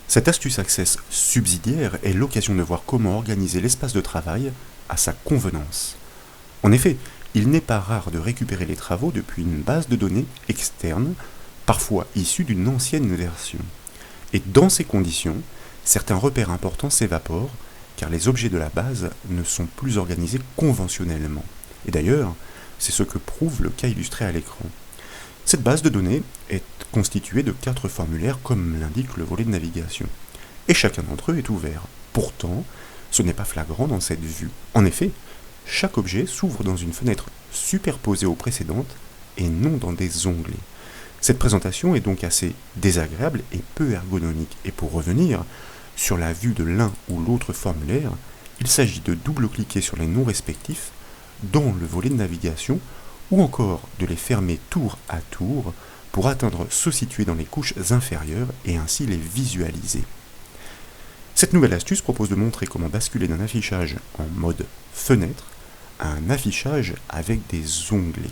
Cette astuce Access subsidiaire est l'occasion de voir comment organiser l'espace de travail à sa convenance. En effet, il n'est pas rare de récupérer les travaux depuis une base de données externe, parfois issue d'une ancienne version. Et dans ces conditions, certains repères importants s'évaporent, car les objets de la base ne sont plus organisés conventionnellement. Et d'ailleurs, c'est ce que prouve le cas illustré à l'écran. Cette base de données est constituée de 4 formulaires comme l'indique le volet de navigation. Et chacun d'entre eux est ouvert. Pourtant, ce n'est pas flagrant dans cette vue. En effet, chaque objet s'ouvre dans une fenêtre superposée aux précédentes et non dans des onglets. Cette présentation est donc assez désagréable et peu ergonomique. Et pour revenir sur la vue de l'un ou l'autre formulaire, il s'agit de double-cliquer sur les noms respectifs dans le volet de navigation ou encore de les fermer tour à tour pour atteindre ceux situés dans les couches inférieures et ainsi les visualiser. Cette nouvelle astuce propose de montrer comment basculer d'un affichage en mode fenêtre à un affichage avec des onglets.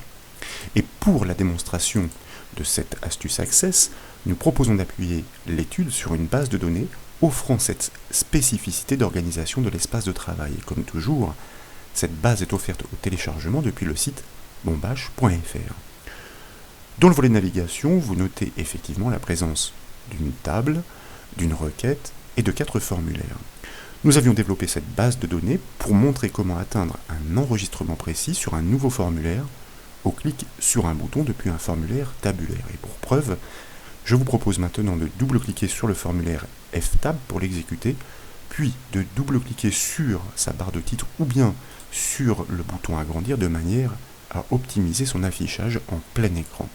Et pour la démonstration de cette astuce Access, nous proposons d'appuyer l'étude sur une base de données offrant cette spécificité d'organisation de l'espace de travail. Et comme toujours, cette base est offerte au téléchargement depuis le site bombache.fr. Dans le volet de navigation, vous notez effectivement la présence d'une table, d'une requête et de 4 formulaires. Nous avions développé cette base de données pour montrer comment atteindre un enregistrement précis sur un nouveau formulaire au clic sur un bouton depuis un formulaire tabulaire. Et pour preuve, je vous propose maintenant de double-cliquer sur le formulaire FTab pour l'exécuter, puis de double-cliquer sur sa barre de titre ou bien sur le bouton agrandir de manière à optimiser son affichage en plein écran.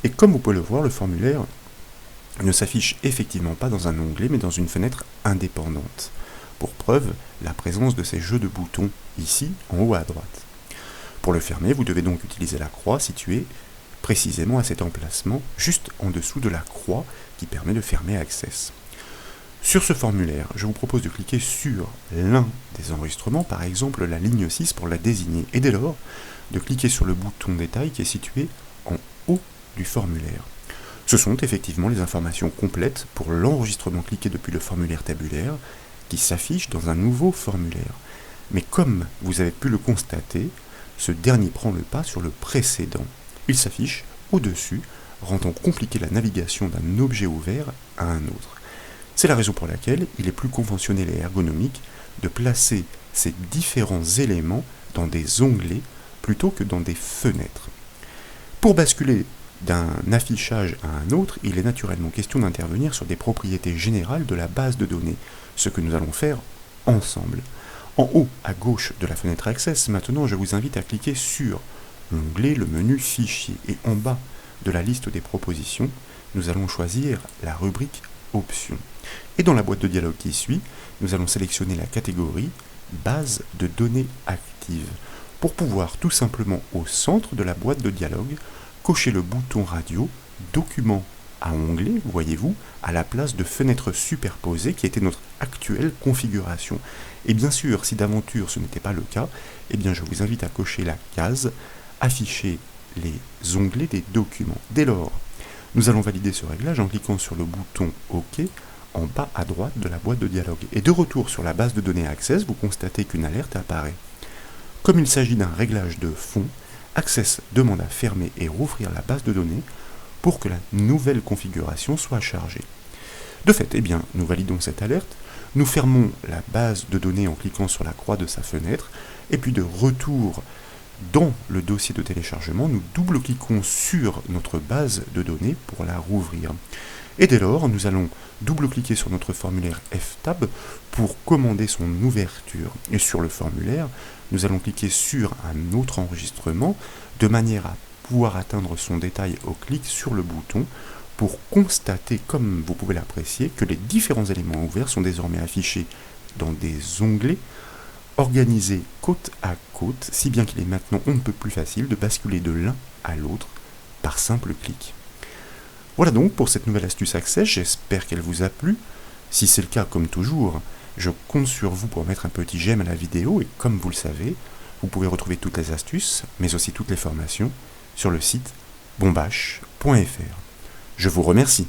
Et comme vous pouvez le voir, le formulaire ne s'affiche effectivement pas dans un onglet mais dans une fenêtre indépendante. Pour preuve, la présence de ces jeux de boutons ici en haut à droite. Pour le fermer, vous devez donc utiliser la croix située précisément à cet emplacement, juste en dessous de la croix qui permet de fermer Access. Sur ce formulaire, je vous propose de cliquer sur l'un des enregistrements, par exemple la ligne 6 pour la désigner, et dès lors, de cliquer sur le bouton détail qui est situé en haut du formulaire. Ce sont effectivement les informations complètes pour l'enregistrement cliqué depuis le formulaire tabulaire qui s'affiche dans un nouveau formulaire. Mais comme vous avez pu le constater, ce dernier prend le pas sur le précédent. Il s'affiche au-dessus, rendant compliqué la navigation d'un objet ouvert à un autre. C'est la raison pour laquelle il est plus conventionnel et ergonomique de placer ces différents éléments dans des onglets plutôt que dans des fenêtres. Pour basculer d'un affichage à un autre, il est naturellement question d'intervenir sur des propriétés générales de la base de données, ce que nous allons faire ensemble. En haut à gauche de la fenêtre Access, maintenant je vous invite à cliquer sur l'onglet, le menu Fichier, et en bas de la liste des propositions, nous allons choisir la rubrique Options. Et dans la boîte de dialogue qui suit, nous allons sélectionner la catégorie Base de données actives, pour pouvoir tout simplement au centre de la boîte de dialogue cocher le bouton radio Document à onglet, voyez-vous, à la place de fenêtre superposée qui était notre actuelle configuration. Et bien sûr, si d'aventure ce n'était pas le cas, eh bien je vous invite à cocher la case Afficher les onglets des documents. Dès lors, nous allons valider ce réglage en cliquant sur le bouton OK en bas à droite de la boîte de dialogue. Et de retour sur la base de données Access, vous constatez qu'une alerte apparaît. Comme il s'agit d'un réglage de fond, Access demande à fermer et rouvrir la base de données pour que la nouvelle configuration soit chargée. De fait, eh bien, nous validons cette alerte, nous fermons la base de données en cliquant sur la croix de sa fenêtre, et puis de retour dans le dossier de téléchargement, nous double-cliquons sur notre base de données pour la rouvrir. Et dès lors, nous allons double-cliquer sur notre formulaire FTab pour commander son ouverture. Et sur le formulaire, nous allons cliquer sur un autre enregistrement de manière à pouvoir atteindre son détail au clic sur le bouton pour constater, comme vous pouvez l'apprécier, que les différents éléments ouverts sont désormais affichés dans des onglets organisés côte à côte, si bien qu'il est maintenant on ne peut plus facile de basculer de l'un à l'autre par simple clic. Voilà donc pour cette nouvelle astuce Access, j'espère qu'elle vous a plu. Si c'est le cas, comme toujours, je compte sur vous pour mettre un petit j'aime à la vidéo et comme vous le savez, vous pouvez retrouver toutes les astuces, mais aussi toutes les formations sur le site bombache.fr. Je vous remercie.